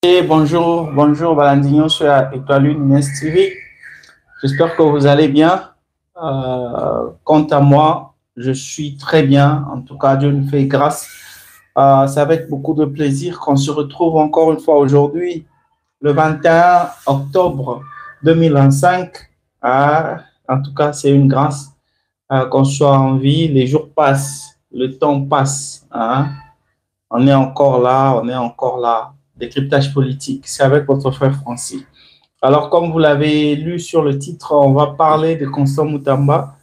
Et bonjour, bonjour Valentin sur Étoile Lunes TV. J'espère que vous allez bien. Quant à moi, je suis très bien. En tout cas, Dieu nous fait grâce. C'est avec beaucoup de plaisir qu'on se retrouve encore une fois aujourd'hui, le 21 octobre 2025. En tout cas, c'est une grâce qu'on soit en vie. Les jours passent, le temps passe. On est encore là, on est encore là. Décryptage politique, c'est avec votre frère Francis. Alors, comme vous l'avez lu sur le titre, on va parler de Constant Moutamba.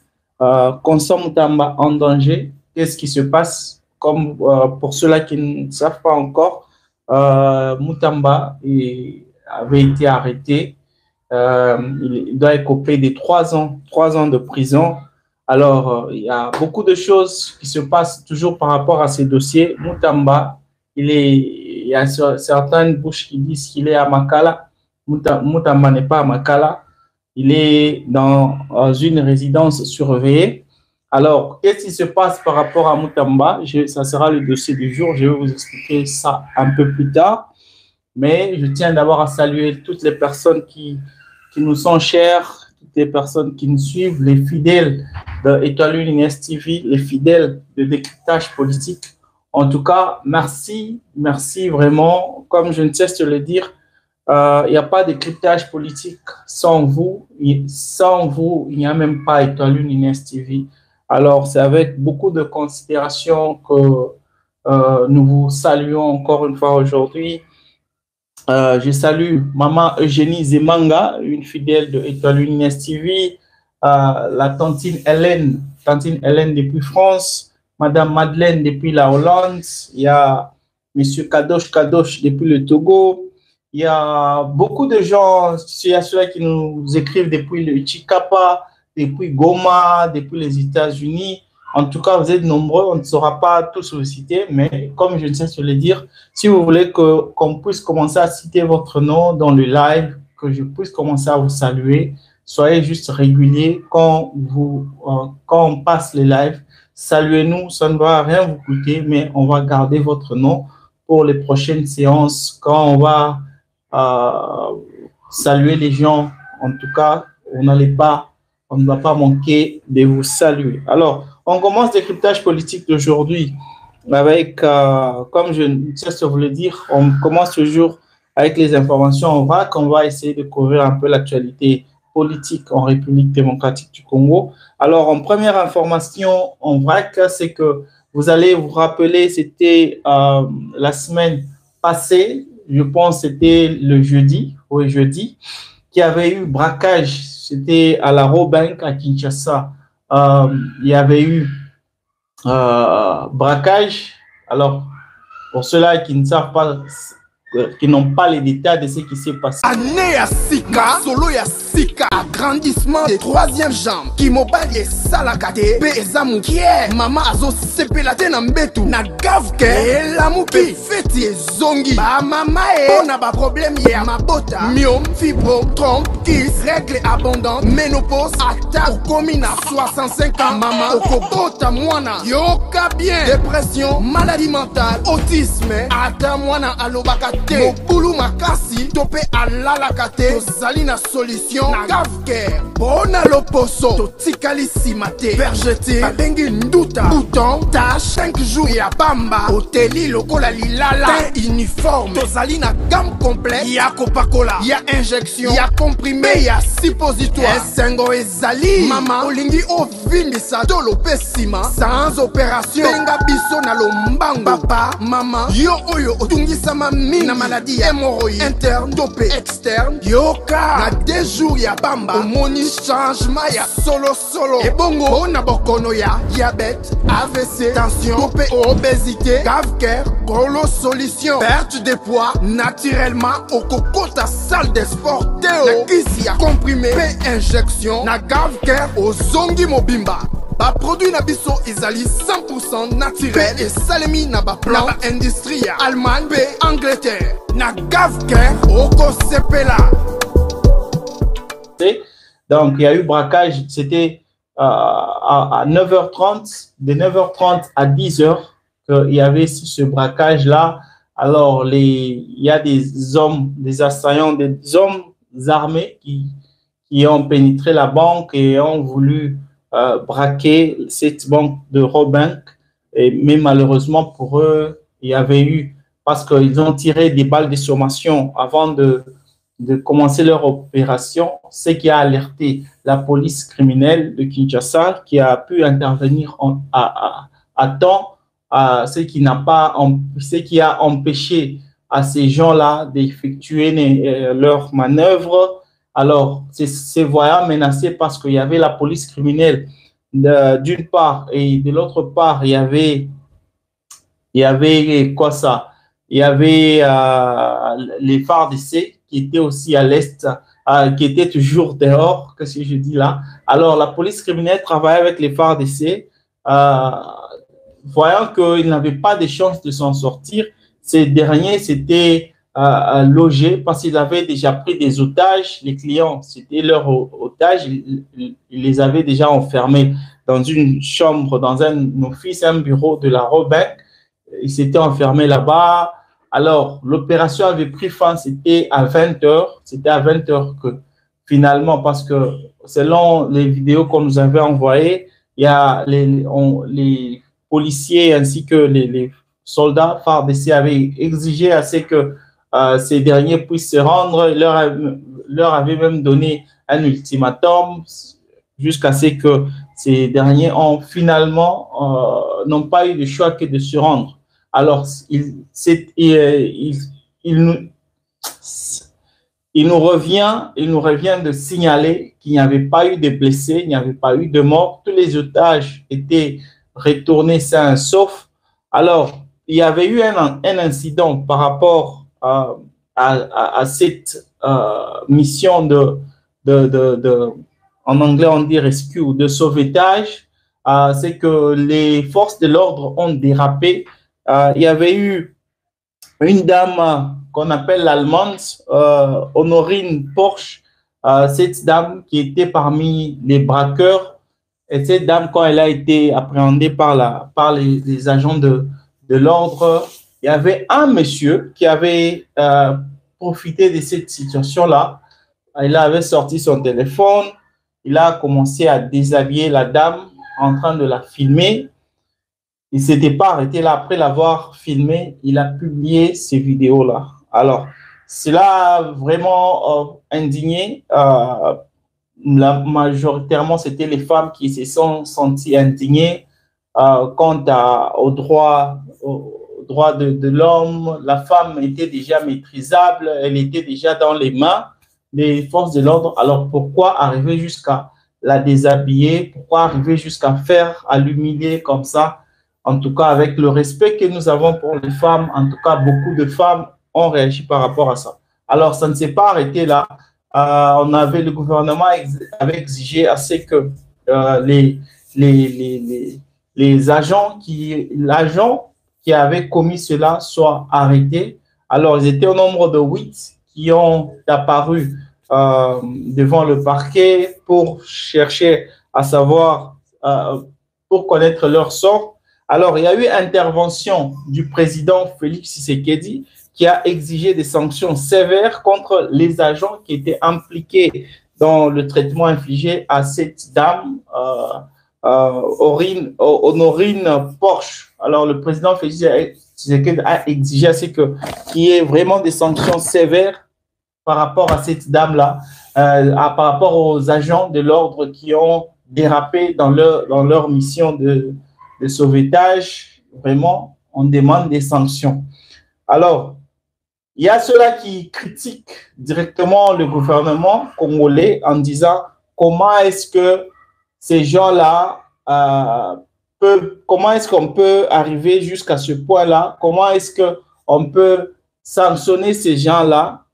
Constant Moutamba en danger. Qu'est-ce qui se passe? Comme pour ceux-là qui ne savent pas encore, Moutamba avait été arrêté. Il doit écoper de 3 ans de prison. Alors, il y a beaucoup de choses qui se passent toujours par rapport à ces dossiers. Moutamba, il y a certaines bouches qui disent qu'il est à Makala. Moutamba n'est pas à Makala. Il est dans une résidence surveillée. Alors, qu'est-ce qui se passe par rapport à Moutamba? Ça sera le dossier du jour. Je vais vous expliquer ça un peu plus tard. Mais je tiens d'abord à saluer toutes les personnes qui nous sont chères, toutes les personnes qui nous suivent, les fidèles de Étoile Lunes TV, les fidèles de décryptage politique. En tout cas, merci vraiment. Comme je ne cesse de le dire, il n'y a pas de décryptage politique sans vous. Sans vous, il n'y a même pas Étoile Lunes TV. Alors, c'est avec beaucoup de considération que nous vous saluons encore une fois aujourd'hui. Je salue Maman Eugénie Zemanga, une fidèle de Étoile Lunes TV, la tantine Hélène depuis France, Madame Madeleine depuis la Hollande, il y a Monsieur Kadosh depuis le Togo, il y a beaucoup de gens, il y a ceux qui nous écrivent depuis le Chikapa, depuis Goma, depuis les États-Unis. En tout cas, vous êtes nombreux, on ne saura pas tous vous citer, mais comme je ne sais pas le dire, si vous voulez qu'on puisse commencer à citer votre nom dans le live, que je puisse commencer à vous saluer, soyez juste réguliers quand on passe les lives. Saluez-nous, ça ne va rien vous coûter, mais on va garder votre nom pour les prochaines séances quand on va saluer les gens. En tout cas, on ne va pas manquer de vous saluer. Alors, on commence le décryptage politique d'aujourd'hui avec, comme je ne cesse de vous le dire, on commence toujours avec les informations en vrac. On va essayer de couvrir un peu l'actualité politique en République démocratique du Congo. Alors, en première information en vrac, c'est que vous allez vous rappeler, c'était la semaine passée, je pense que c'était le jeudi, qu'il y avait eu braquage. C'était à la Robank à Kinshasa. Il y avait eu braquage. Alors, pour ceux-là qui ne savent pas, qui n'ont pas les détails de ce qui s'est passé. Année à Sika, solo ya Sika, agrandissement des troisième jambes, qui mobile salakate, bezamu kie, mama azo sepelate na mbetu, na gavke, elamuki, feti zongi, ba mama on ba problème ya mabota, myome, fibrome, trompe, kiss, règle abondante, ménopause, attaque, komina, 65 ans, mama, okobota mwana, yoka bien, dépression, maladie mentale, autisme, ata mwana alobaka Mokulu makasi tope alalaka te tozali na solution na gavker bona loposo totikali nsima te vergete babengi nduta bouton tache 5 jours ya bamba oteli lokola lilala te uniforme tozali na gamme complète ya kopakola ya injection ya comprimé ya suppositoire esengo ezali mama olingi ovindisa tolo pe nsima sans opération benga biso na lombangu papa mama yo oyo otungisama mingi na maladie hémorroïde interne topé externe yoka na 2 jours ya bamba omoni changement ya solo ebongo ona bokono ya diabète AVC tension topé obésité gavker golo solution perte de poids naturellement okokota salle de sport teo na kisi ya comprimé pe injection na gavker ozongi mobimba ba produit na biso ezali 100% naturel et salemi na ba plan na industrie ya Allemagne pe Angleterre na gavker oko sepela. Donc il y a eu braquage, c'était à 9h30, de 9h30 à 10h qu'il y avait ce braquage là Alors, il y a des hommes, des assaillants, des hommes armés qui ont pénétré la banque et ont voulu braquer cette banque de Robank. Mais malheureusement pour eux, il y avait eu, parce qu'ils ont tiré des balles de sommation avant de commencer leur opération, ce qui a alerté la police criminelle de Kinshasa, qui a pu intervenir à temps, ce qui a empêché à ces gens-là d'effectuer leurs manœuvres. Alors, ces voyants menacés parce qu'il y avait la police criminelle d'une part, et de l'autre part, il y avait quoi ça? Il y avait les FARDC qui étaient aussi à l'est, qui étaient toujours dehors, que si je dis là. Alors, la police criminelle travaillait avec les FARDC, voyant qu'ils n'avaient pas de chance de s'en sortir. Ces derniers s'étaient logés parce qu'ils avaient déjà pris des otages. Les clients, c'était leurs otages. Ils les avaient déjà enfermés dans une chambre, dans un office, un bureau de la Robec. Ils s'étaient enfermés là-bas. Alors, l'opération avait pris fin, c'était à 20h. C'était à 20h que finalement, parce que selon les vidéos qu'on nous avait envoyées, il y a les policiers ainsi que les soldats FARDC avaient exigé à ce que ces derniers puissent se rendre. Leur avait même donné un ultimatum jusqu'à ce que ces derniers ont finalement n'ont pas eu de choix que de se rendre. Alors, il nous revient de signaler qu'il n'y avait pas eu de blessés, il n'y avait pas eu de morts. Tous les otages étaient retournés sains et saufs. Alors, il y avait eu un incident par rapport à cette mission en anglais on dit rescue, de sauvetage. C'est que les forces de l'ordre ont dérapé. Il y avait eu une dame qu'on appelle l'Allemande, Honorine Porsche, cette dame qui était parmi les braqueurs. Et cette dame, quand elle a été appréhendée par les agents de l'ordre, il y avait un monsieur qui avait profité de cette situation-là. Il avait sorti son téléphone, il a commencé à déshabiller la dame en train de la filmer. Il ne s'était pas arrêté là. Après l'avoir filmé, il a publié ces vidéos-là. Alors, cela a vraiment indigné. Majoritairement, c'était les femmes qui se sont senties indignées quant aux droits de l'homme. La femme était déjà maîtrisable, elle était déjà dans les mains des forces de l'ordre. Alors, pourquoi arriver jusqu'à la déshabiller? Pourquoi arriver jusqu'à l'humilier comme ça? En tout cas, avec le respect que nous avons pour les femmes, en tout cas, beaucoup de femmes ont réagi par rapport à ça. Alors, ça ne s'est pas arrêté là. Le gouvernement avait exigé à ce que l'agent qui avait commis cela soit arrêté. Alors, ils étaient au nombre de 8 qui ont apparu devant le parquet pour chercher à savoir, pour connaître leur sort. Alors, il y a eu intervention du président Félix Tshisekedi qui a exigé des sanctions sévères contre les agents qui étaient impliqués dans le traitement infligé à cette dame, Honorine Porsche. Alors, le président Félix Tshisekedi a exigé qu'il y ait vraiment des sanctions sévères par rapport à cette dame-là, par rapport aux agents de l'ordre qui ont dérapé dans leur mission de sauvetage. Vraiment, on demande des sanctions. Alors, il y a ceux-là qui critiquent directement le gouvernement congolais en disant comment est-ce que ces gens-là comment est-ce qu'on peut arriver jusqu'à ce point-là? Comment est-ce qu'on peut sanctionner ces gens-là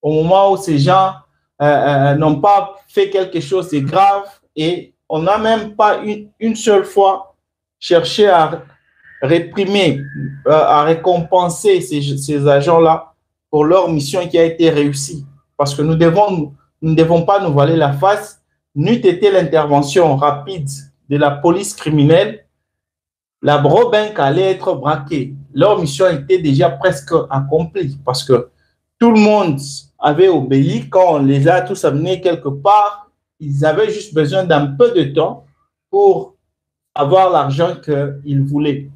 au moment où ces gens n'ont pas fait quelque chose de grave et on n'a même pas une seule fois cherché à réprimer, à récompenser ces agents-là pour leur mission qui a été réussie. Parce que nous ne devons pas nous voiler la face. N'eût été l'intervention rapide de la police criminelle, la Brobank allait être braquée. leur mission était déjà presque accomplie parce que tout le monde avait obéi. Quand on les a tous amenés quelque part, ils avaient juste besoin d'un peu de temps pour avoir l'argent qu'ils voulaient.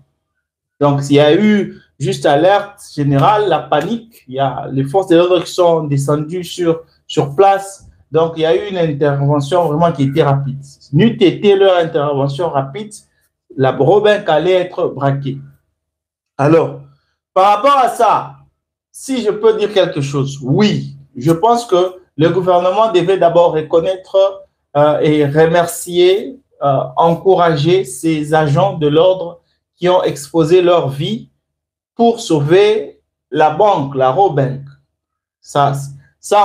Donc, il y a eu juste alerte générale, la panique. Il y a les forces de l'ordre qui sont descendues sur place. Donc, il y a eu une intervention vraiment qui était rapide. N'eût été leur intervention rapide, la Robinck allait être braquée. Alors, par rapport à ça, si je peux dire quelque chose, oui, je pense que le gouvernement devait d'abord reconnaître et remercier, encourager ces agents de l'ordre qui ont exposé leur vie pour sauver la banque, la Robinck. Ça,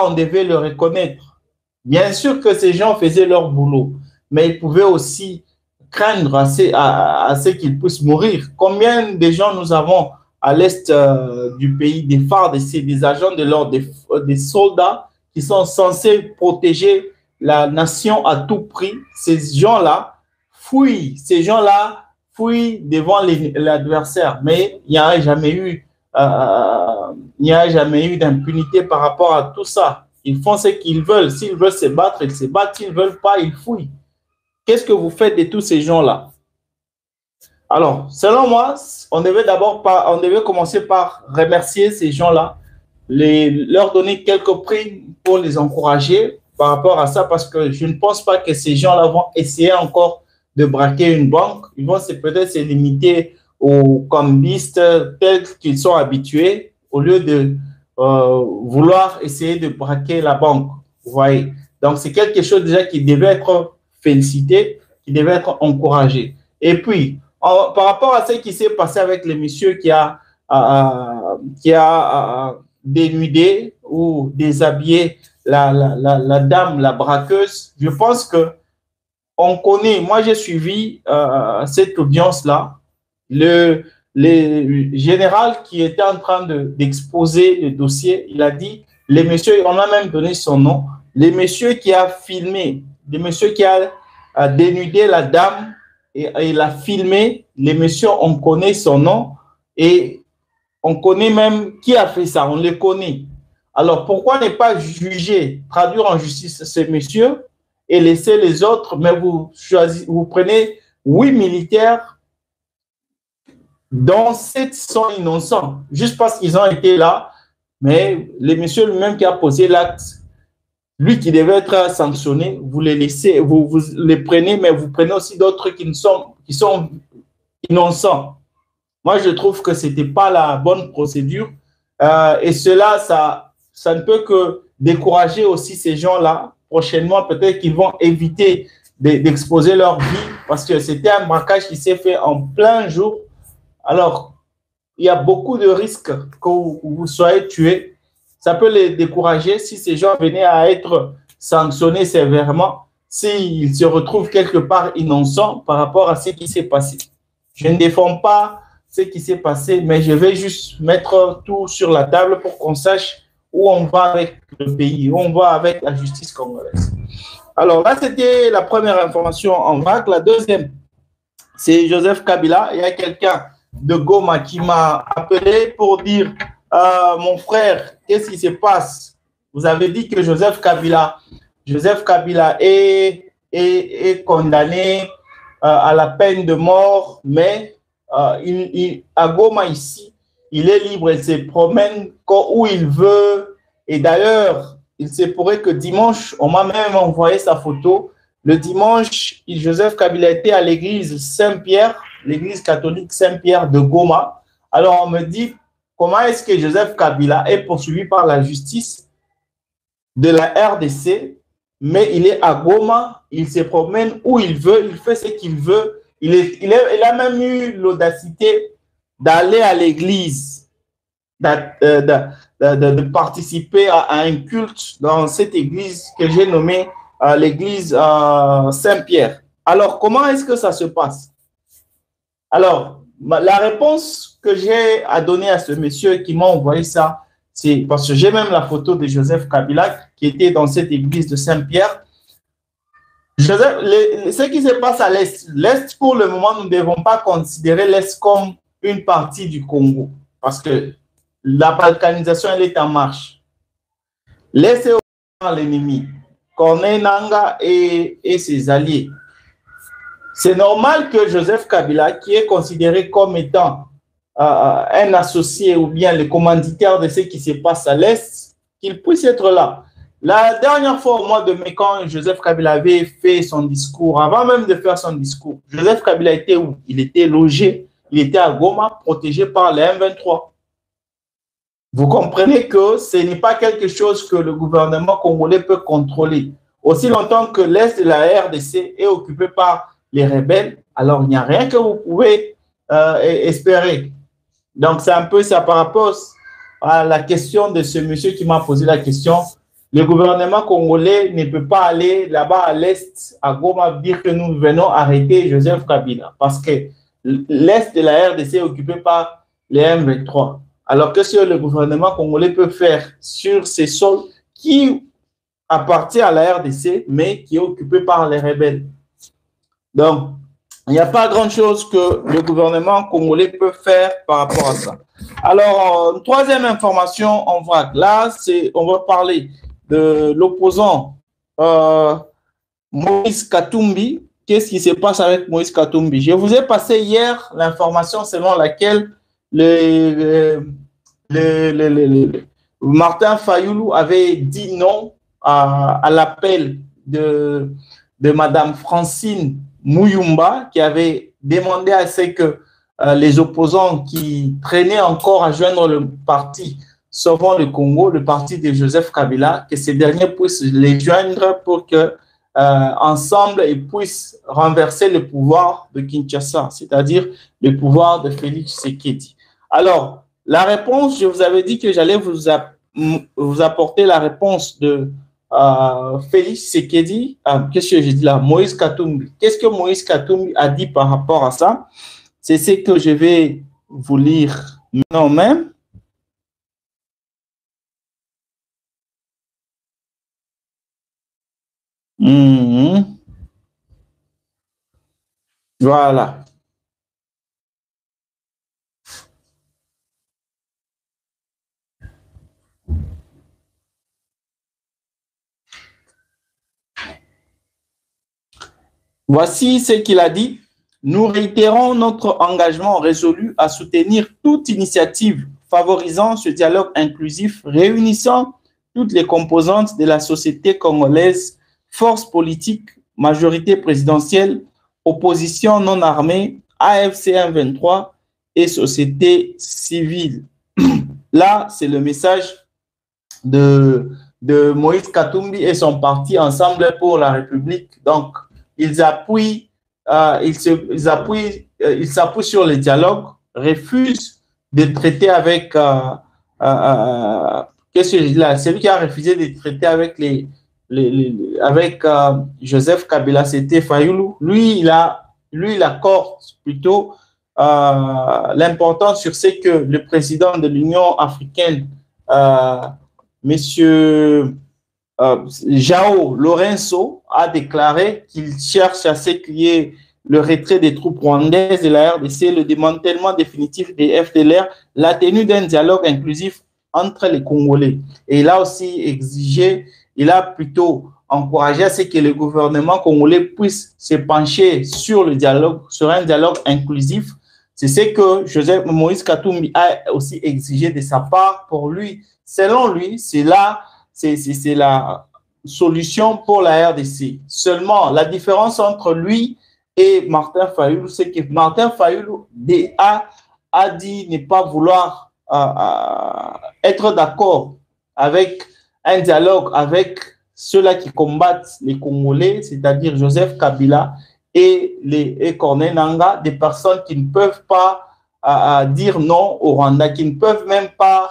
on devait le reconnaître. Bien sûr que ces gens faisaient leur boulot, mais ils pouvaient aussi craindre à ce qu'ils puissent mourir. Combien de gens nous avons à l'est du pays, des phares, des agents de l'ordre, des soldats qui sont censés protéger la nation à tout prix. Ces gens-là fuient, devant l'adversaire, mais il n'y a jamais eu d'impunité par rapport à tout ça. Ils font ce qu'ils veulent. S'ils veulent se battre, ils se battent. S'ils ne veulent pas, ils fuient. Qu'est-ce que vous faites de tous ces gens-là? Alors, selon moi, on devait commencer par remercier ces gens-là, leur donner quelques primes pour les encourager par rapport à ça, parce que je ne pense pas que ces gens-là vont essayer encore de braquer une banque. Ils vont peut-être se limiter aux cambistes tels qu'ils sont habitués, au lieu de vouloir essayer de braquer la banque. Vous voyez? Donc, c'est quelque chose déjà qui devait être félicité, qui devait être encouragé. Et puis, par rapport à ce qui s'est passé avec le monsieur qui a dénudé ou déshabillé la dame, la braqueuse, je pense que on connaît, moi j'ai suivi cette audience-là, le général qui était en train d'exposer le dossier, il a dit, le monsieur, on a même donné son nom, le monsieur qui a filmé, le monsieur qui a dénudé la dame et il a filmé, le monsieur, on connaît son nom et on connaît même qui a fait ça, on le connaît. Alors pourquoi ne pas juger, traduire en justice ce monsieur et laisser les autres, mais vous prenez 8 militaires dont 7 sont innocents, juste parce qu'ils ont été là, mais le monsieur lui-même qui a posé l'acte, lui qui devait être sanctionné, vous les laissez, vous les prenez, mais vous prenez aussi d'autres qui sont innocents. Moi, je trouve que ce n'était pas la bonne procédure et cela, ça ne peut que décourager aussi ces gens-là. Prochainement, peut-être qu'ils vont éviter d'exposer leur vie parce que c'était un braquage qui s'est fait en plein jour. Alors, il y a beaucoup de risques que vous soyez tués. Ça peut les décourager si ces gens venaient à être sanctionnés sévèrement, s'ils se retrouvent quelque part innocents par rapport à ce qui s'est passé. Je ne défends pas ce qui s'est passé, mais je vais juste mettre tout sur la table pour qu'on sache où on va avec le pays, où on va avec la justice congolaise. Alors là, c'était la première information en vrac. La deuxième, c'est Joseph Kabila. Il y a quelqu'un de Goma qui m'a appelé pour dire mon frère, qu'est-ce qui se passe? Vous avez dit que Joseph Kabila est condamné à la peine de mort, mais à Goma ici, il est libre, il se promène où il veut. Et d'ailleurs, il se pourrait que dimanche, on m'a même envoyé sa photo. Le dimanche, Joseph Kabila était à l'église Saint-Pierre, l'église catholique Saint-Pierre de Goma. Alors, on me dit, comment est-ce que Joseph Kabila est poursuivi par la justice de la RDC, mais il est à Goma, il se promène où il veut, il fait ce qu'il veut. Il a même eu l'audacité d'aller à l'église, de participer à un culte dans cette église que j'ai nommée l'église Saint-Pierre. Alors, comment est-ce que ça se passe? Alors, la réponse que j'ai à donner à ce monsieur qui m'a envoyé ça, c'est parce que j'ai même la photo de Joseph Kabila qui était dans cette église de Saint-Pierre. Ce qui se passe à l'Est, l'Est pour le moment, nous ne devons pas considérer l'Est comme une partie du Congo, parce que la balkanisation, elle est en marche. Laissez l'ennemi, Corneille Nangaa et ses alliés. C'est normal que Joseph Kabila, qui est considéré comme étant un associé ou bien le commanditaire de ce qui se passe à l'Est, qu'il puisse être là. La dernière fois, au mois de mai, quand Joseph Kabila avait fait son discours, avant même de faire son discours, Joseph Kabila était où? Il était logé, il était à Goma, protégé par les M23. Vous comprenez que ce n'est pas quelque chose que le gouvernement congolais peut contrôler. Aussi longtemps que l'Est de la RDC est occupé par les rebelles, alors il n'y a rien que vous pouvez espérer. Donc, c'est un peu ça par rapport à la question de ce monsieur qui m'a posé la question. Le gouvernement congolais ne peut pas aller là-bas à l'Est, à Goma, dire que nous venons arrêter Joseph Kabila, parce que l'Est de la RDC est occupé par les M23. Alors que ce que le gouvernement congolais peut faire sur ces sols qui appartiennent à la RDC, mais qui est occupé par les rebelles. Donc, il n'y a pas grand-chose que le gouvernement congolais peut faire par rapport à ça. Alors, troisième information en vrac. Là, on va parler de l'opposant Moïse Katumbi. Qu'est-ce qui se passe avec Moïse Katumbi? Je vous ai passé hier l'information selon laquelle Martin Fayoulou avait dit non à l'appel de Madame Francine Muyumba, qui avait demandé à ce que les opposants qui traînaient encore à joindre le parti Sauvons le Congo, le parti de Joseph Kabila, que ces derniers puissent les joindre pour que ensemble ils puissent renverser le pouvoir de Kinshasa, c'est-à-dire le pouvoir de Félix Tshisekedi. Alors, la réponse, je vous avais dit que j'allais vous apporter la réponse de Félix Tshisekedi. Qu'est-ce que j'ai dit là? Moïse Katumbi. Qu'est-ce que Moïse Katumbi a dit par rapport à ça? C'est ce que je vais vous lire maintenant même. Voilà. Voici ce qu'il a dit. Nous réitérons notre engagement résolu à soutenir toute initiative favorisant ce dialogue inclusif, réunissant toutes les composantes de la société congolaise, forces politiques, majorité présidentielle, opposition non armée, AFC M23 et société civile. Là, c'est le message de Moïse Katumbi et son parti Ensemble pour la République. Donc, ils s'appuient sur le dialogue, refusent de traiter avec qu'est-ce que je dis là? Celui qui a refusé de traiter avec avec Joseph Kabila, c'était Fayoulou. Lui, il accorde plutôt l'importance sur ce que le président de l'Union africaine, Monsieur João Lourenço, a déclaré qu'il cherche à ce qu'il y ait le retrait des troupes rwandaises de la RDC, le démantèlement définitif des FDLR, la tenue d'un dialogue inclusif entre les Congolais. Et il a aussi exigé, il a plutôt encouragé à ce que le gouvernement congolais puisse se pencher sur le dialogue, sur un dialogue inclusif. C'est ce que Moïse Katumbi a aussi exigé de sa part pour lui. Selon lui, c'est la solution pour la RDC. Seulement, la différence entre lui et Martin Fayoulou, c'est que Martin Fayoulou a dit ne pas vouloir être d'accord avec un dialogue avec ceux-là qui combattent les Congolais, c'est-à-dire Joseph Kabila et Corneille Nangaa, des personnes qui ne peuvent pas dire non au Rwanda, qui ne peuvent même pas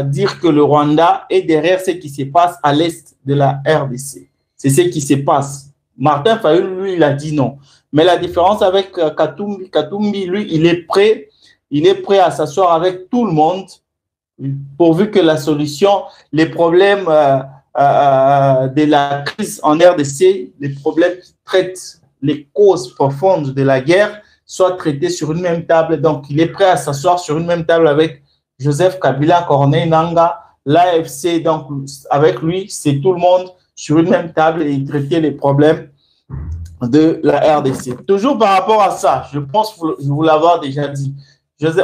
dire que le Rwanda est derrière ce qui se passe à l'est de la RDC. C'est ce qui se passe. Martin Fayoulou, lui, il a dit non. Mais la différence avec Katumbi, lui, il est prêt à s'asseoir avec tout le monde pourvu que la solution, les problèmes de la crise en RDC, les problèmes qui traitent les causes profondes de la guerre, soient traités sur une même table. Donc, il est prêt à s'asseoir sur une même table avec Joseph Kabila, Corneille Nangaa, l'AFC. Donc, avec lui, c'est tout le monde sur une même table et traiter les problèmes de la RDC. Toujours par rapport à ça, je pense vous l'avoir déjà dit.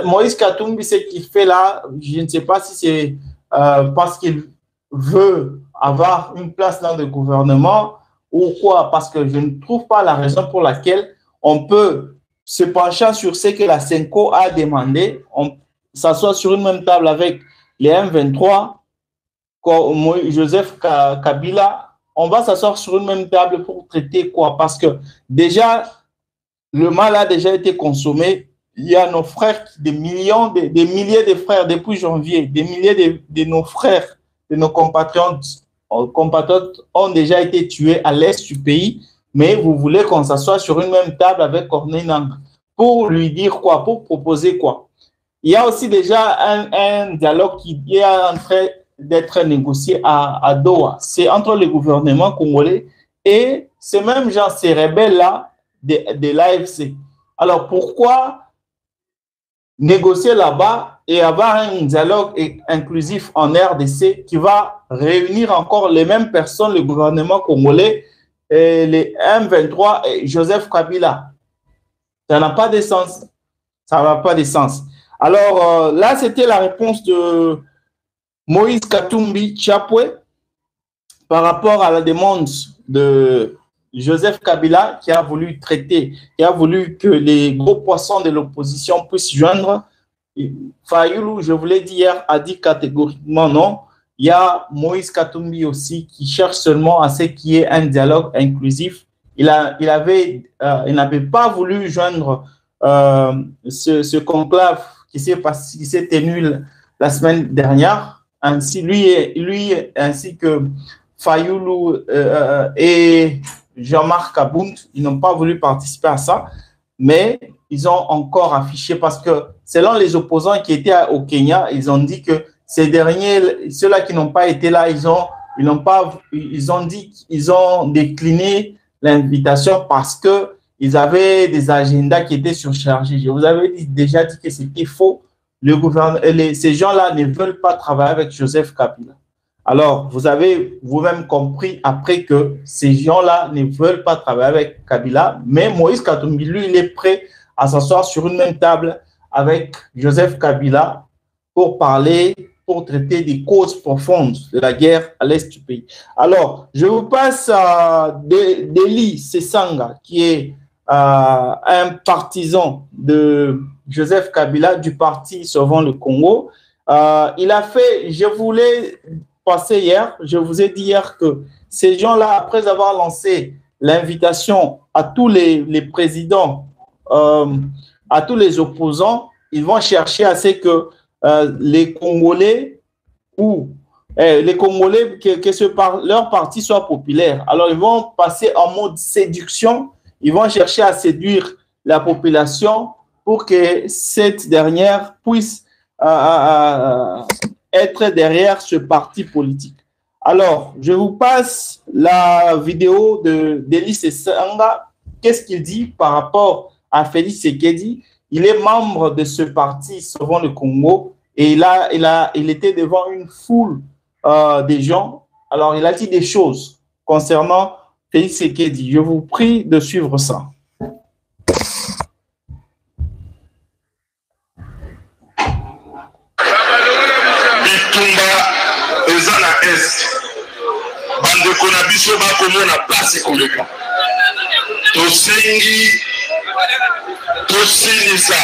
Moïse Katumbi, ce qu'il fait là, je ne sais pas si c'est parce qu'il veut avoir une place dans le gouvernement ou quoi, parce que je ne trouve pas la raison pour laquelle on peut se pencher sur ce que la CENCO a demandé, on s'assoit sur une même table avec les M23, Joseph Kabila, on va s'asseoir sur une même table pour traiter quoi? Parce que déjà, le mal a déjà été consommé. Il y a nos frères, des milliers de frères depuis janvier, des milliers de nos frères, de nos compatriotes ont déjà été tués à l'est du pays, mais vous voulez qu'on s'assoie sur une même table avec Corneille Nangaa pour lui dire quoi, pour proposer quoi? Il y a aussi déjà un dialogue qui est en train d'être négocié à Doha. C'est entre le gouvernement congolais et ces mêmes gens, ces rebelles-là de l'AFC. Alors pourquoi négocier là-bas et avoir un dialogue inclusif en RDC qui va réunir encore les mêmes personnes, le gouvernement congolais, et les M23 et Joseph Kabila? Ça n'a pas de sens. Ça n'a pas de sens. Alors là, c'était la réponse de Moïse Katumbi Chapwe par rapport à la demande de Joseph Kabila qui a voulu traiter, qui a voulu que les gros poissons de l'opposition puissent joindre. Fayoulou, je vous l'ai dit hier, a dit catégoriquement non. Il y a Moïse Katumbi aussi qui cherche seulement à ce qu'il y ait un dialogue inclusif. Il n'avait pas voulu joindre ce conclave qui s'est tenu la semaine dernière. Ainsi, lui ainsi que Fayoulou et Jean-Marc Abound, ils n'ont pas voulu participer à ça, mais ils ont encore affiché, parce que selon les opposants qui étaient au Kenya, ils ont dit que ces derniers, ceux-là qui n'ont pas été là, ils ont décliné l'invitation parce que ils avaient des agendas qui étaient surchargés. Je vous avais déjà dit que c'était faux. Ces gens-là ne veulent pas travailler avec Joseph Kabila. Alors, vous avez vous-même compris après que ces gens-là ne veulent pas travailler avec Kabila, mais Moïse Katumbi, lui, il est prêt à s'asseoir sur une même table avec Joseph Kabila pour parler, pour traiter des causes profondes de la guerre à l'est du pays. Alors, je vous passe à Deli Sesanga, qui est un partisan de Joseph Kabila du parti Sauvons le Congo. Il a fait, je voulais passer hier, je vous ai dit hier que ces gens-là, après avoir lancé l'invitation à tous les présidents, à tous les opposants, ils vont chercher à ce que les Congolais ou les Congolais, leur parti soit populaire. Alors, ils vont passer en mode séduction, ils vont chercher à séduire la population pour que cette dernière puisse être derrière ce parti politique. Alors, je vous passe la vidéo de Deli Sesanga. Qu'est-ce qu'il dit par rapport à Félix Tshisekedi? Il est membre de ce parti Sauvons le Congo et il était devant une foule de gens. Alors, il a dit des choses concernant Félix Tshisekedi. Je vous prie de suivre ça. bandeko na biso bakomona place koleka tosengi tosilisa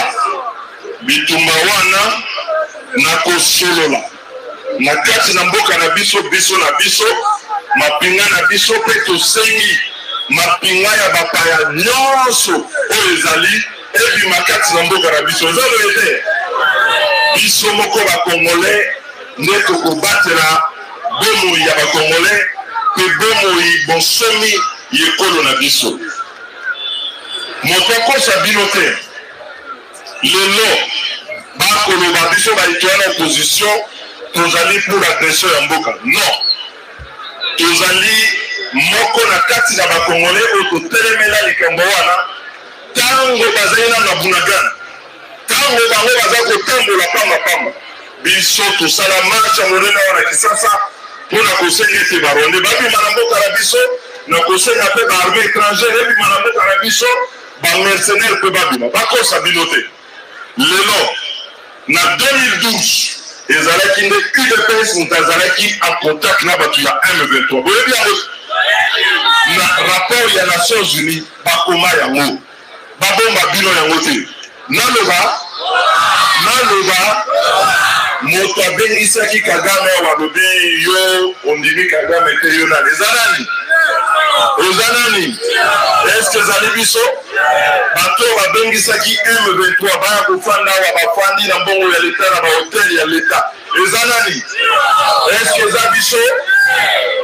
bitumba wana na kosolola na kati na mboka na biso na biso mapinga na biso mpe tosengi mapinga ya bapaya nyonso oyo ezali ebima kati na mboka na biso eza loyete biso moko bakongole nde tokobatela bomoi ya bakongole mpe bomoi bonsomi yekolo na biso moto akosa bino te lelo bakoloba biso baitoya na opposition tozali pour l'agression ya mboka non tozali moko na kati na bakongole oyo totelemela likambo wana tango bazali na bunagana tango bango baza kotambola pamba biso tosala marche monene wana kisasa mpona kosenga ete baronde babima na mboka na biso na kosenga mpe baarmée étrangère ebima na mboka na biso bamercenaire mpe babima bakosa bino te lelo na 2012 ezalaki nde UDPS moto azalaki en contact na bato ya M23 boyebi yango na rapport ya Nations Unies bakoma yango babomba bino yango te naloba moto abengisaki Kagame walobi yo ondimi Kagame te yo nani eza nani est-ce que ezali biso bato babengisaki M23 baya kofanda awa bafandi na mbongo ya leta na bahotel ya leta eza nani est-ce que eza biso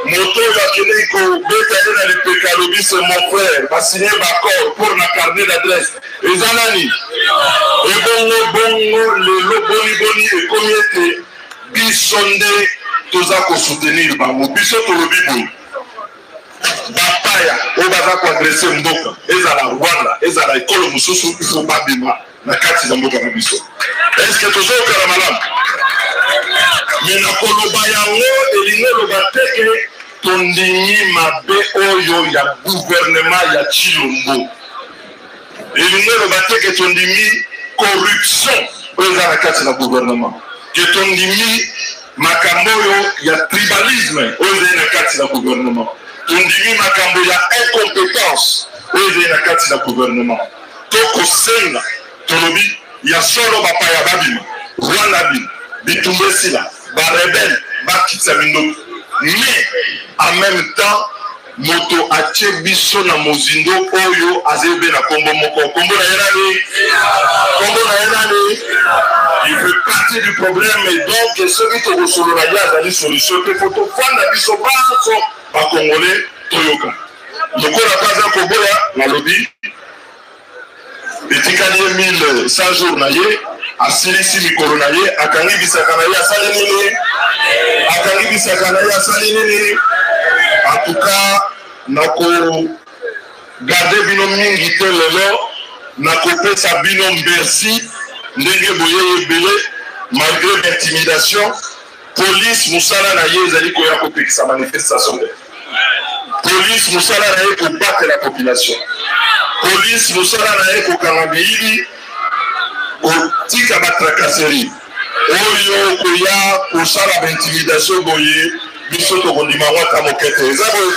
moto oyo akendeki kobeta ye na lipeka alobi c'est mon frère basinye baccord pour na carnet d'adresse eza nani ebongo lelo boni ekomi ete biso nde toza kosoutenir bango biso tolobi boye bapaya oyo baza koadrese mboka ezala Rwanda ezala ekolo mosusu ifo babima na kati na mboka na biso eske tozokala malamu me na koloba yango elingi eloba teke tondimi mabe oyo ya gouvernement ya Chilombo elingi eloba teke tondimi corruption oyo eza na kati na gouvernement ke tondimi makambo oyo ya tribalisme oyo ezali na kati na gouvernement tondimi makambo ya incompétence oyo ezali na kati na gouvernement tokosenga tolobi ya solo bapaya babima Rwanda bino bitumba esila barebele bakitisa mindoki mais en même temps moto atie biso na mozindo oyo azebe na kombo moko kombo na ye nani il fait partie du problème et donc soki tokosolola ye azali solution te fo tofanda biso banso bakongole toyoka lokola paza koboya nalobi etikali ye 1100 jours na ye asilisi mikolo na ye akangi bisaka na ye asali nini en tout cas nako garde bino mingi te lelo nakopesa bino merci ndenge boye ebele malgré l'intimidation police mosala na ye ezali koya kopekisa manifestation te police mosala na ye kobattre la population police mosala na ye kokanga biyili kotika batracasserie oyo koya kosala baintimidation boye biso tokondima wata moke te eza boye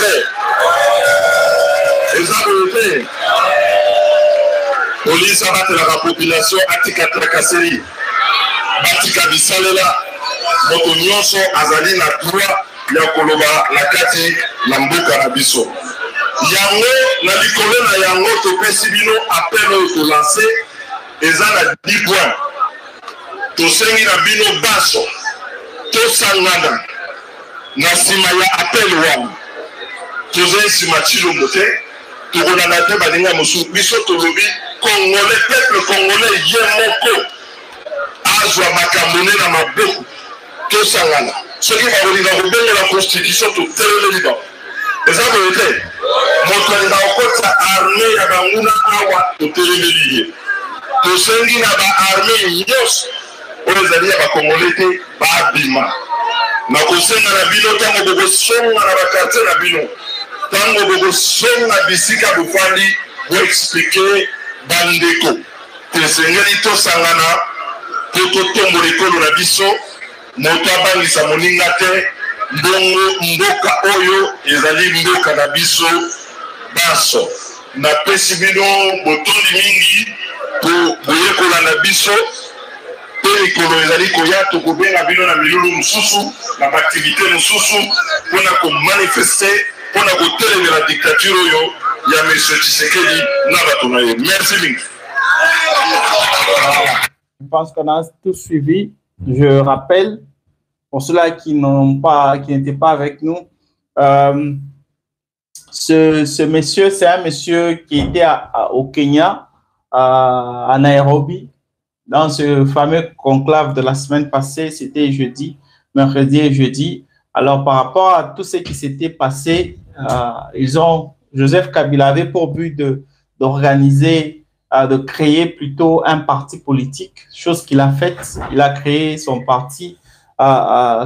te police abatelaka population atika tracasserie batika bisalela moto nyonso azali na droit ya koloba na kati na mboka na biso yango na likolo na yango topesi bino appel oyo tolance eza na 10 points tosengi na bino baso tosangana na nsima ya appel wana toza nsima Chilombo te tokolanda te baninga mosusu biso tolobi congolais peuple congolais ye moko azwa makambo ne na maboko tosangana soki bakolinga kobengola constitution toteleleli bango eza boye te moto alinga kokota arme ya banguna awa toteleleli ye tosengi na baarme nyonso oyo ezali ya bakongole te babima na kosenga na bino ntango bokosonga na bakartier na bino ntango bokosonga bisika bofandi boexplike bandeko tesengeli tosangana po totombola ekolo na biso moto abangisa moninga te ndongo mboka oyo ezali mboka na biso baso napesi bino botondi mingi po boyekola na biso pe likolo ezali koya tokobenga bino na milulu mosusu na baaktivité mosusu mpona komanifeste mpona kotelemela dictature oyo ya M. Tshisekedi na bato na ye. Merci mingi. Je pense qu'on a tout suivi. Je rappelle, pour ceux-là qui n'étaient pas avec nous, ce monsieur, c'est un monsieur qui était au Kenya, à Nairobi, dans ce fameux conclave de la semaine passée, c'était jeudi, mercredi et jeudi. Alors, par rapport à tout ce qui s'était passé, Joseph Kabila avait pour but d'organiser de créer plutôt un parti politique, chose qu'il a faite. Il a créé son parti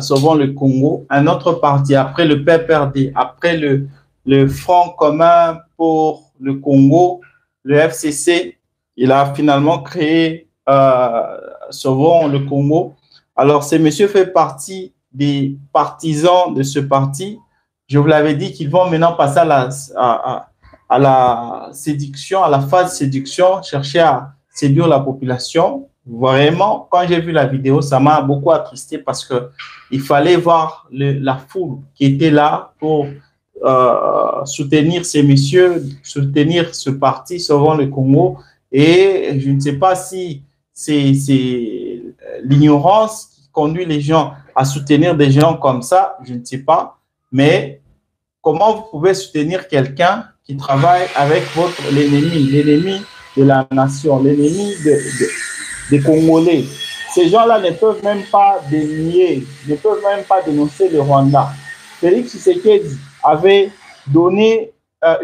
Sauvons le Congo, un autre parti après le PPRD, après le Front commun pour le Congo, le FCC. Il a finalement créé Sauvons le Congo. Alors, ce monsieur fait partie des partisans de ce parti. Je vous l'avais dit qu'ils vont maintenant passer à la séduction, à la phase séduction, chercher à séduire la population. Vraiment, quand j'ai vu la vidéo, ça m'a beaucoup attristé parce qu'il fallait voir la foule qui était là pour soutenir ces messieurs, soutenir ce parti Sauvons le Congo. Et je ne sais pas si c'est l'ignorance qui conduit les gens à soutenir des gens comme ça, je ne sais pas. Mais comment vous pouvez soutenir quelqu'un qui travaille avec l'ennemi de la nation, l'ennemi des Congolais? Ces gens-là ne peuvent même pas dénier, ne peuvent même pas dénoncer le Rwanda. Félix Tshisekedi avait donné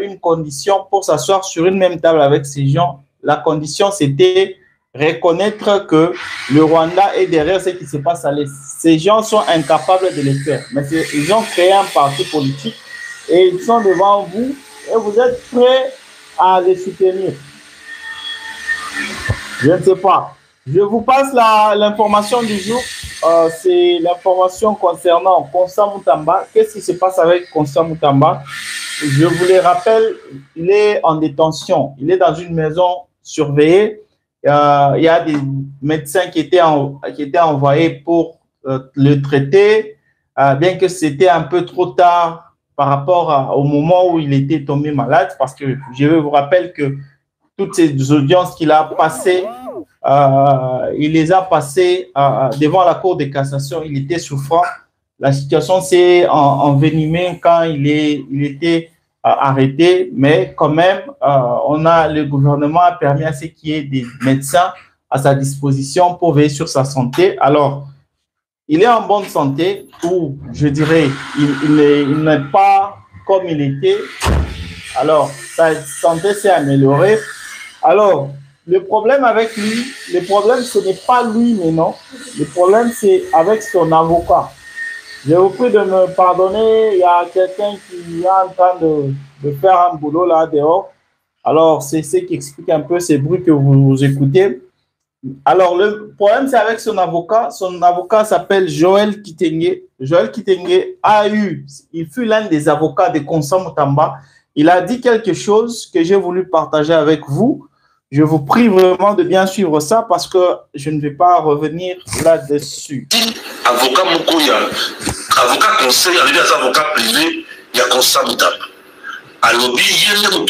une condition pour s'asseoir sur une même table avec ces gens. La condition, c'était reconnaître que le Rwanda est derrière ce qui se passe à l'Est. Ces gens sont incapables de le faire. Mais ils ont créé un parti politique et ils sont devant vous et vous êtes prêts à les soutenir. Je ne sais pas. Je vous passe l'information du jour. C'est l'information concernant Constant Mutamba. Qu'est-ce qui se passe avec Constant Mutamba? Je vous le rappelle, il est en détention. Il est dans une maison surveillée. Il y a des médecins qui étaient envoyés pour le traiter, bien que c'était un peu trop tard par rapport au moment où il était tombé malade, parce que je vous rappelle que toutes ces audiences qu'il a passées, il les a passées devant la Cour de cassation. Il était souffrant. La situation s'est envenimée quand il était arrêté, mais quand même, le gouvernement a permis à ce qu'il y ait des médecins à sa disposition pour veiller sur sa santé. Alors, il est en bonne santé, ou je dirais, il n'est pas comme il était. Alors, sa santé s'est améliorée. Alors, le problème avec lui, ce n'est pas lui, mais non. Le problème, c'est avec son avocat. Je vous prie de me pardonner, il y a quelqu'un qui est en train de faire un boulot là dehors. Alors, c'est ce qui explique un peu ces bruits que vous écoutez. Alors, le problème, c'est avec son avocat. Son avocat s'appelle Joël Kitenge. Joël Kitenge il fut l'un des avocats de Constant Mutamba. Il a dit quelque chose que j'ai voulu partager avec vous. Je vous prie vraiment de bien suivre ça parce que je ne vais pas revenir là-dessus. Avocat Mukoya, avocat conseil, arrivé à avocat privé, il y a Constant Mutamba. Alors, il y a un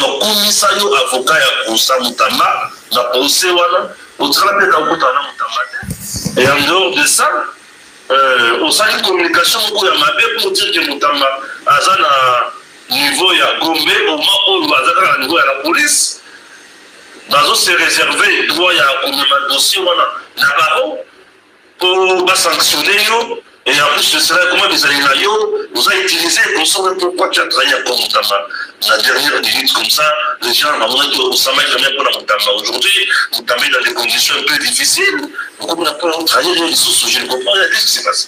avocat ya Constant Mutamba, na procès wana, au travail de Mutamba. Et en dehors de ça, on a une communication Mukoya Mabe pour dire que Mutamba a un niveau ya Gombe, au moment où il a un niveau à la police. Bazo se réserver droit à un dossier pour sanctionner et en plus de cela comment les animaux vous avez utilisé pour savoir pourquoi tu as travaillé à Mutamba. La dernière minute comme ça, les gens ont jamais pour la Mutamba. Aujourd'hui, Mutamba est dans des conditions un peu difficiles. Comme on a pas travaillé les ressources, je ne comprends pas ce qui s'est passé.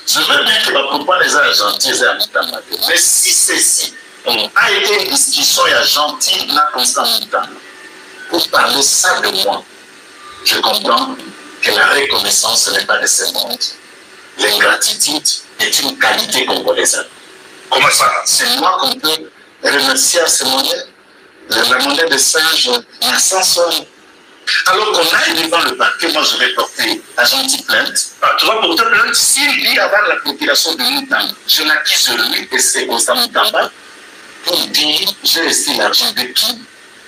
Je veux bien que ma compagne les a gentils à Mutamba. Mais si ceci a été une discussion gentille là Constant Mutamba. Pour parler ça de moi, je comprends que la reconnaissance n'est pas de ce monde. L'ingratitude est une qualité congolaise. Comment ça? C'est moi qu'on peut remercier à ce monnaie. La monnaie de singe n'a sans son. Alors qu'on aille devant le parquet, moi je vais porter la gentille plainte. Tu vas porter plainte s'il dit avant la population de Mutamba. Je n'accuse lui et c'est Constant Mutamba pour dire j'ai resté l'argent de qui?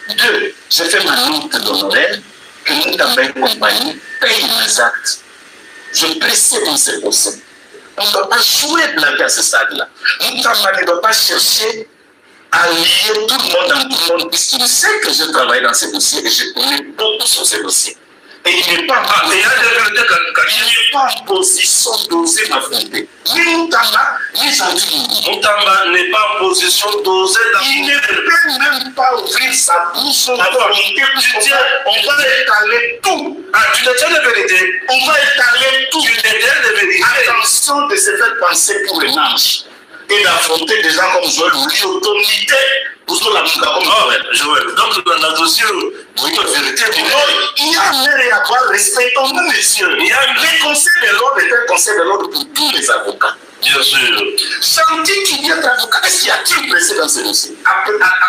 2. J'ai fait ma note d'honoraire que Mutamba et compagnie payent mes actes. Je précise dans ces procès. On ne doit pas jouer blague à ce stade-là. Mutamba ne doit pas chercher à lier tout le monde dans tout le monde, puisqu'il sait que je travaille dans ces dossiers et je connais beaucoup sur ces dossiers. Et il n'est pas en position d'oser m'affronter. Ni Moutamba, ni Santi. Moutamba n'est pas en position d'oser Il ne peut même pas ouvrir sa bouche pour affronter. On va étaler tout. Ah, tu détiens la vérité. On va étaler tout. Tu détiens la vérité. Attention de se faire penser pour les anges et d'affronter des gens comme Joël ou l'autorité pour la Mouka comme Joël. Donc, dans la dossier, oui, la vérité, il y a un mère et à voir, respectons-nous, messieurs. Il y a le conseil de l'ordre est un conseil de l'ordre pour tous les avocats. Bien sûr. Santi qui vient d'avocat, est-ce qu'il y a-t-il pressé dans ce dossier?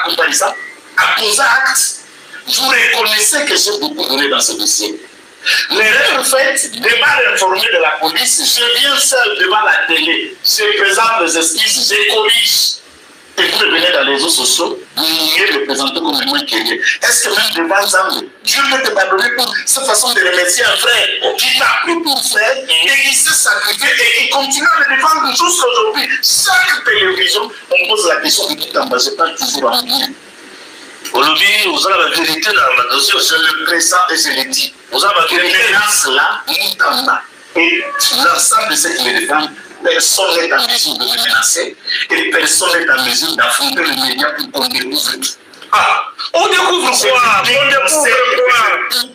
Accompagnez ça, à poser acte. Vous reconnaissez que j'ai beaucoup donné dans ce dossier. L'erreur faite, devant informer de la police, je viens seul devant la télé, je présente les excuses, je corrige. Et vous revenez dans les réseaux sociaux, vous me présenter comme un moins guerrier. Est-ce que même devant Zambé, Dieu peut te pardonner pour cette façon de remercier un frère qui t'a pris pour frère et qui s'est sacrifié et qui continue à le défendre jusqu'à aujourd'hui? Chaque télévision, on pose la question de tout en bas, je parle toujours en bien. Aujourd'hui, vous avez la vérité dans ma dossier. Je le présente et je le dis. Vous avez la vérité. Là, Moutamba et l'ensemble de ceux qui le défendent, personne n'est en mesure de me menacer et personne n'est en mesure d'affronter le média pour qu'on découvre tout. Ah, on découvre quoi? On découvre quoi?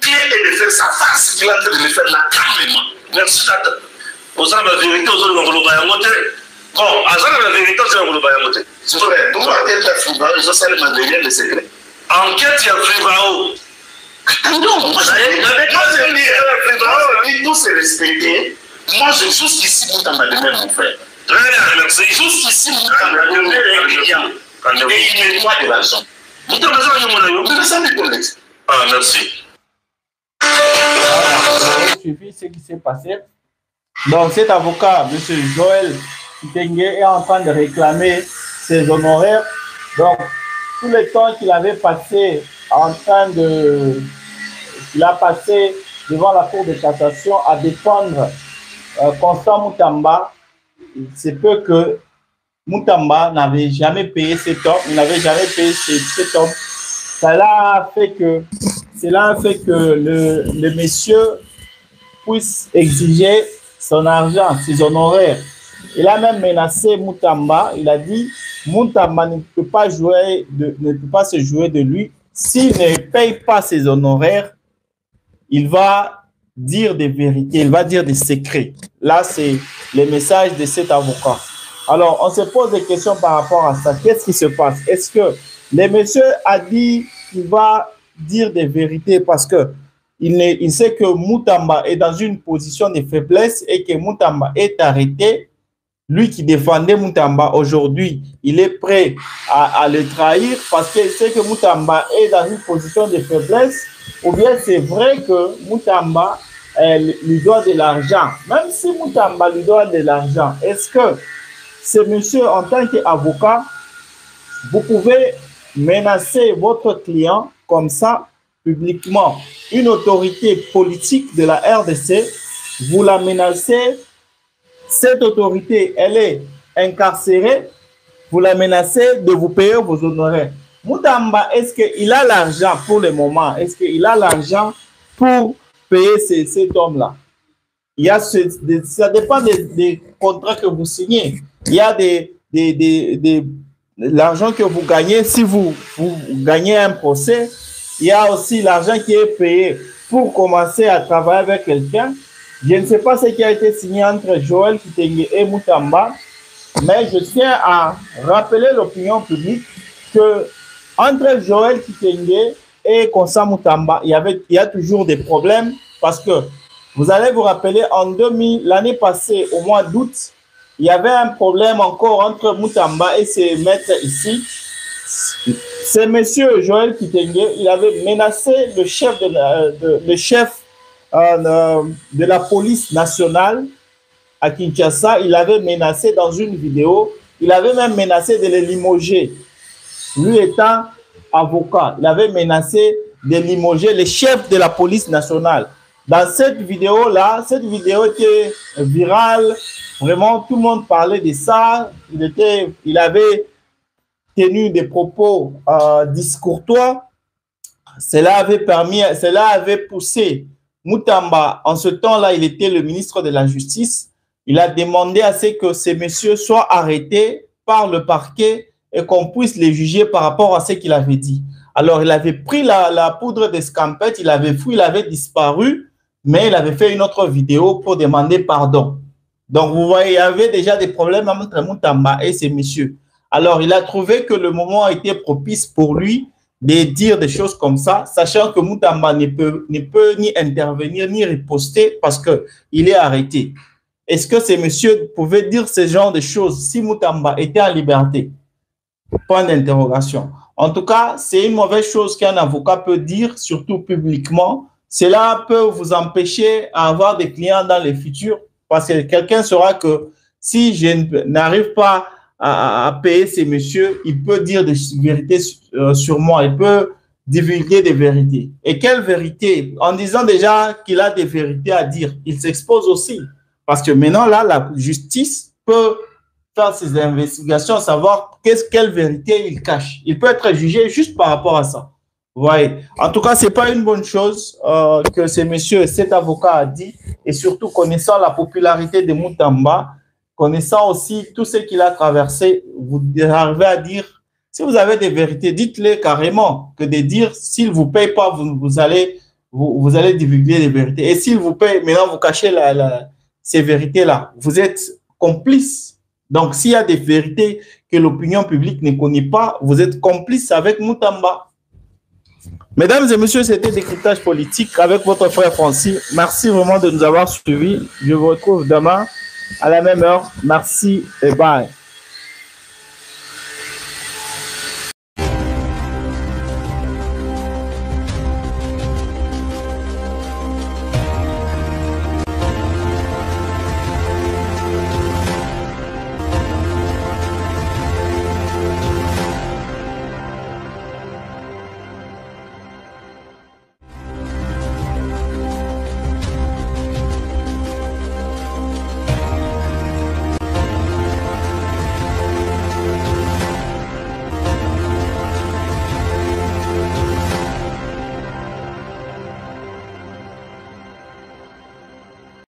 Et de faire sa face qu'il est en train de le faire là, calmement. Merci, Tata. Vous avez la vérité, vous avez la vérité. Bon, à la vérité, vous avez la vérité. C'est vrai, pour enquête de Frivao, je sais le matériel, le secret. Enquête, il y a Frivao. Non, moi, il faut se respecter. Moi, je jusqu'ici, Moutamba de même, mon frère. Très bien, merci. Jusqu'ici, Moutamba de même est client. Et il me doit de l'argent. Moutamba, ça va, mon ami. Ah, merci. Suivi ce qui s'est passé. Donc, cet avocat, M. Joël Kitenge, est en train de réclamer ses honoraires. Donc, tout le temps qu'il avait passé en train de... Il a passé devant la Cour de cassation à défendre Constant Moutamba. Il se peut que Moutamba n'avait jamais payé cet homme. Il n'avait jamais payé cet homme. Cela a fait que le monsieur puisse exiger son argent, ses honoraires. Il a même menacé Moutamba. Il a dit Moutamba ne peut pas se jouer de lui. S'il ne paye pas ses honoraires, il va dire des vérités, il va dire des secrets. Là, c'est le message de cet avocat. Alors, on se pose des questions par rapport à ça. Qu'est-ce qui se passe? Est-ce que le monsieur a dit qu'il va dire des vérités parce que il sait que Moutamba est dans une position de faiblesse et que Moutamba est arrêté? Lui qui défendait Moutamba, aujourd'hui, il est prêt à le trahir parce qu'il sait que Moutamba est dans une position de faiblesse, ou bien c'est vrai que Moutamba lui doit de l'argent. Même si Moutamba lui doit de l'argent, est-ce que ce monsieur, en tant qu'avocat, vous pouvez menacer votre client comme ça, publiquement? Une autorité politique de la RDC, vous la menacez. Cette autorité, elle est incarcérée, vous la menacez de vous payer vos honoraires. Moutamba, est-ce qu'il a l'argent pour le moment? Est-ce qu'il a l'argent pour payer cet homme-là? Ça dépend des contrats que vous signez. Il y a l'argent que vous gagnez si vous gagnez un procès. Il y a aussi l'argent qui est payé pour commencer à travailler avec quelqu'un. Je ne sais pas ce qui a été signé entre Joël Kitenge et Moutamba, mais je tiens à rappeler l'opinion publique que entre Joël Kitenge et Constant Moutamba, il y a toujours des problèmes parce que vous allez vous rappeler, l'année passée, au mois d'août, il y avait un problème encore entre Moutamba et ses maîtres ici. C'est monsieur Joël Kitenge, il avait menacé le chef de la police nationale à Kinshasa. Il avait menacé dans une vidéo, il avait même menacé de le limoger. Lui étant avocat, il avait menacé de limoger le chef de la police nationale. Dans cette vidéo-là, cette vidéo était virale, vraiment tout le monde parlait de ça. Il avait tenu des propos discourtois. Cela avait poussé Moutamba, en ce temps-là, il était le ministre de la Justice. Il a demandé à ce que ces messieurs soient arrêtés par le parquet et qu'on puisse les juger par rapport à ce qu'il avait dit. Alors, il avait pris la poudre d'escampette, il avait fui, il avait disparu, mais il avait fait une autre vidéo pour demander pardon. Donc, vous voyez, il y avait déjà des problèmes entre Moutamba et ces messieurs. Alors, il a trouvé que le moment a été propice pour lui de dire des choses comme ça, sachant que Moutamba ne peut ni intervenir ni riposter parce qu'il est arrêté. Est-ce que ces messieurs pouvaient dire ce genre de choses si Moutamba était en liberté? Point d'interrogation. En tout cas, c'est une mauvaise chose qu'un avocat peut dire, surtout publiquement. Cela peut vous empêcher à avoir des clients dans le futur parce que quelqu'un saura que si je n'arrive pas à payer ces messieurs, il peut dire des vérités sur moi, il peut divulguer des vérités. Et quelle vérité? En disant déjà qu'il a des vérités à dire, il s'expose aussi. Parce que maintenant, là, la justice peut faire ses investigations, savoir quelle vérité il cache. Il peut être jugé juste par rapport à ça. Vous voyez. En tout cas, ce n'est pas une bonne chose que ces messieurs, cet avocat a dit, et surtout connaissant la popularité de Moutamba, connaissant aussi tout ce qu'il a traversé, vous arrivez à dire, si vous avez des vérités, dites-les carrément, que de dire, s'il ne vous paye pas, vous allez divulguer les vérités. Et s'il vous paye, maintenant vous cachez ces vérités-là, vous êtes complice. Donc, s'il y a des vérités que l'opinion publique ne connaît pas, vous êtes complice avec Moutamba. Mesdames et messieurs, c'était Décryptage politique avec votre frère Francis. Merci vraiment de nous avoir suivis. Je vous retrouve demain à la même heure. Merci et bye.